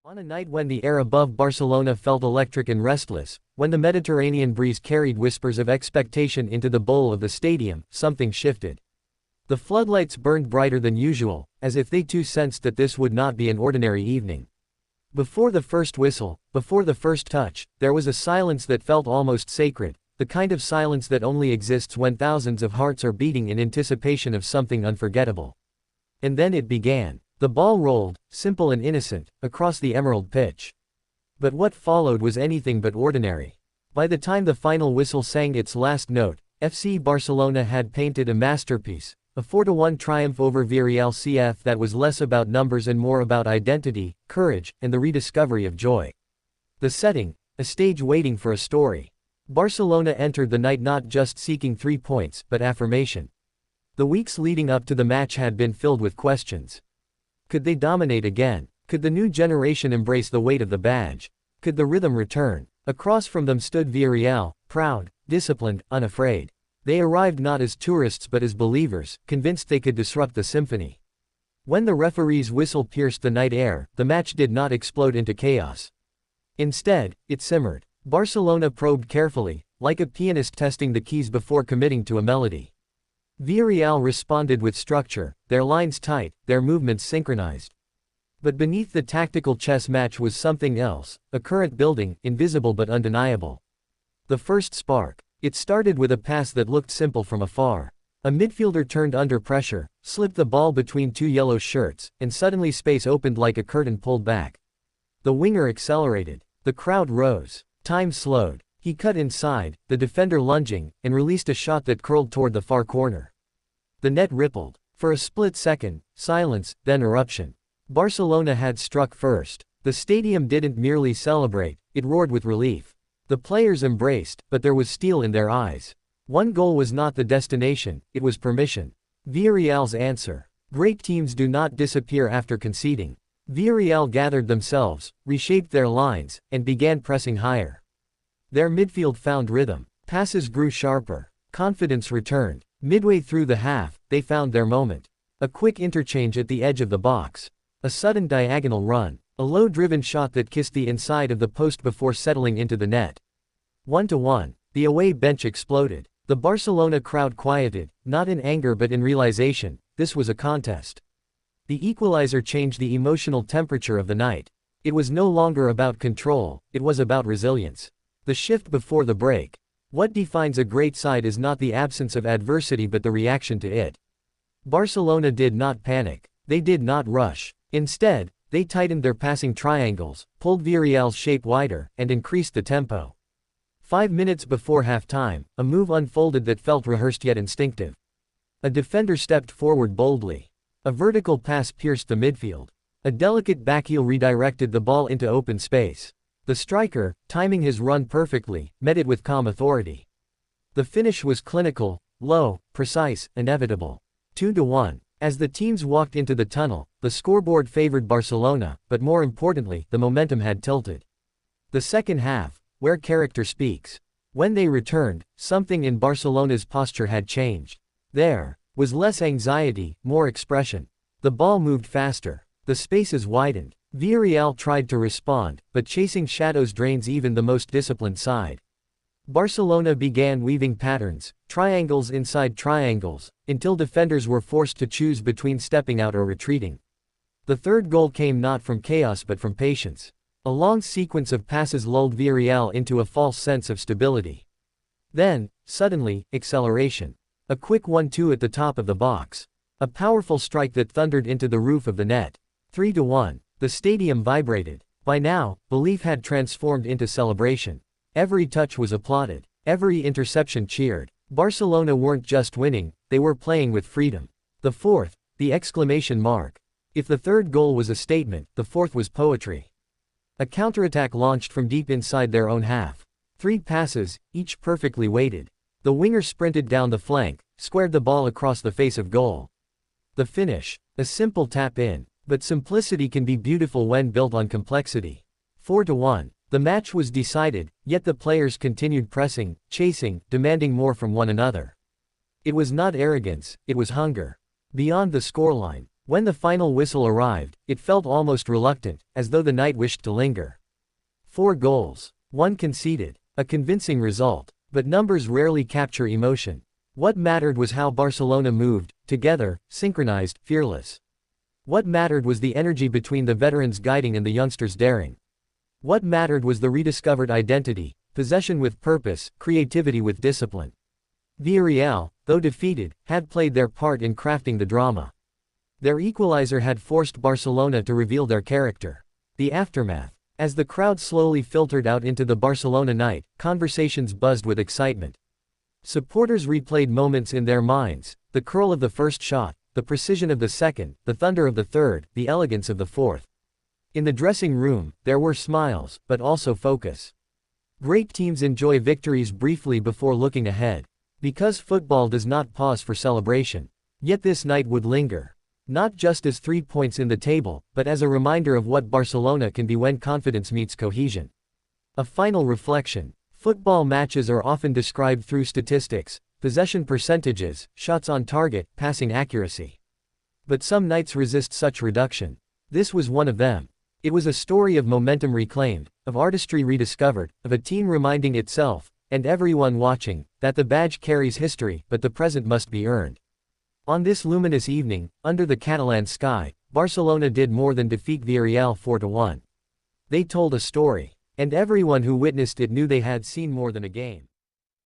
On a night when the air above Barcelona felt electric and restless, when the Mediterranean breeze carried whispers of expectation into the bowl of the stadium, something shifted. The floodlights burned brighter than usual, as if they too sensed that this would not be an ordinary evening. Before the first whistle, before the first touch, there was a silence that felt almost sacred, the kind of silence that only exists when thousands of hearts are beating in anticipation of something unforgettable. And then it began. The ball rolled, simple and innocent, across the emerald pitch. But what followed was anything but ordinary. By the time the final whistle sang its last note, FC Barcelona had painted a masterpiece, a 4-1 triumph over Villarreal CF that was less about numbers and more about identity, courage, and the rediscovery of joy. The setting, a stage waiting for a story. Barcelona entered the night not just seeking 3 points, but affirmation. The weeks leading up to the match had been filled with questions. Could they dominate again? Could the new generation embrace the weight of the badge? Could the rhythm return? Across from them stood Villarreal, proud, disciplined, unafraid. They arrived not as tourists but as believers, convinced they could disrupt the symphony. When the referee's whistle pierced the night air, the match did not explode into chaos. Instead, it simmered. Barcelona probed carefully, like a pianist testing the keys before committing to a melody. Villarreal responded with structure, their lines tight, their movements synchronized. But beneath the tactical chess match was something else, a current building, invisible but undeniable. The first spark. It started with a pass that looked simple from afar. A midfielder turned under pressure, slipped the ball between two yellow shirts, and suddenly space opened like a curtain pulled back. The winger accelerated. The crowd rose. Time slowed. He cut inside, the defender lunging, and released a shot that curled toward the far corner. The net rippled. For a split second, silence, then eruption. Barcelona had struck first. The stadium didn't merely celebrate, it roared with relief. The players embraced, but there was steel in their eyes. One goal was not the destination, it was permission. Villarreal's answer. Great teams do not disappear after conceding. Villarreal gathered themselves, reshaped their lines, and began pressing higher. Their midfield found rhythm. Passes grew sharper. Confidence returned. Midway through the half, they found their moment. A quick interchange at the edge of the box. A sudden diagonal run. A low-driven shot that kissed the inside of the post before settling into the net. 1-1. The away bench exploded. The Barcelona crowd quieted, not in anger but in realization, this was a contest. The equalizer changed the emotional temperature of the night. It was no longer about control, it was about resilience. The shift before the break. What defines a great side is not the absence of adversity but the reaction to it. Barcelona did not panic. They did not rush. Instead, they tightened their passing triangles, pulled Villarreal's shape wider, and increased the tempo. 5 minutes before halftime, a move unfolded that felt rehearsed yet instinctive. A defender stepped forward boldly. A vertical pass pierced the midfield. A delicate backheel redirected the ball into open space. The striker, timing his run perfectly, met it with calm authority. The finish was clinical, low, precise, inevitable. 2-1. As the teams walked into the tunnel, the scoreboard favored Barcelona, but more importantly, the momentum had tilted. The second half, where character speaks. When they returned, something in Barcelona's posture had changed. There was less anxiety, more expression. The ball moved faster. The spaces widened. Villarreal tried to respond, but chasing shadows drains even the most disciplined side. Barcelona began weaving patterns, triangles inside triangles, until defenders were forced to choose between stepping out or retreating. The third goal came not from chaos but from patience. A long sequence of passes lulled Villarreal into a false sense of stability. Then, suddenly, acceleration. A quick 1-2 at the top of the box. A powerful strike that thundered into the roof of the net. 3-1. The stadium vibrated. By now, belief had transformed into celebration. Every touch was applauded. Every interception cheered. Barcelona weren't just winning, they were playing with freedom. The fourth, the exclamation mark. If the third goal was a statement, the fourth was poetry. A counterattack launched from deep inside their own half. 3 passes, each perfectly weighted. The winger sprinted down the flank, squared the ball across the face of goal. The finish. A simple tap in. But simplicity can be beautiful when built on complexity. 4-1. The match was decided, yet the players continued pressing, chasing, demanding more from one another. It was not arrogance, it was hunger. Beyond the scoreline, When the final whistle arrived, it felt almost reluctant, as though the night wished to linger. 4 goals. 1 conceded. A convincing result. But numbers rarely capture emotion. What mattered was how Barcelona moved, together, synchronized, fearless. What mattered was the energy between the veterans guiding and the youngsters daring. What mattered was the rediscovered identity, possession with purpose, creativity with discipline. Villarreal, though defeated, had played their part in crafting the drama. Their equalizer had forced Barcelona to reveal their character. The aftermath. As the crowd slowly filtered out into the Barcelona night, conversations buzzed with excitement. Supporters replayed moments in their minds: the curl of the first shot, the precision of the second, the thunder of the third, the elegance of the fourth. In the dressing room, there were smiles, but also focus. Great teams enjoy victories briefly before looking ahead. Because football does not pause for celebration. Yet this night would linger. Not just as 3 points in the table, but as a reminder of what Barcelona can be when confidence meets cohesion. A final reflection. Football matches are often described through statistics, possession percentages, shots on target, passing accuracy. But some nights resist such reduction. This was one of them. It was a story of momentum reclaimed, of artistry rediscovered, of a team reminding itself, and everyone watching, that the badge carries history, but the present must be earned. On this luminous evening, under the Catalan sky, Barcelona did more than defeat Villarreal 4-1. They told a story. And everyone who witnessed it knew they had seen more than a game.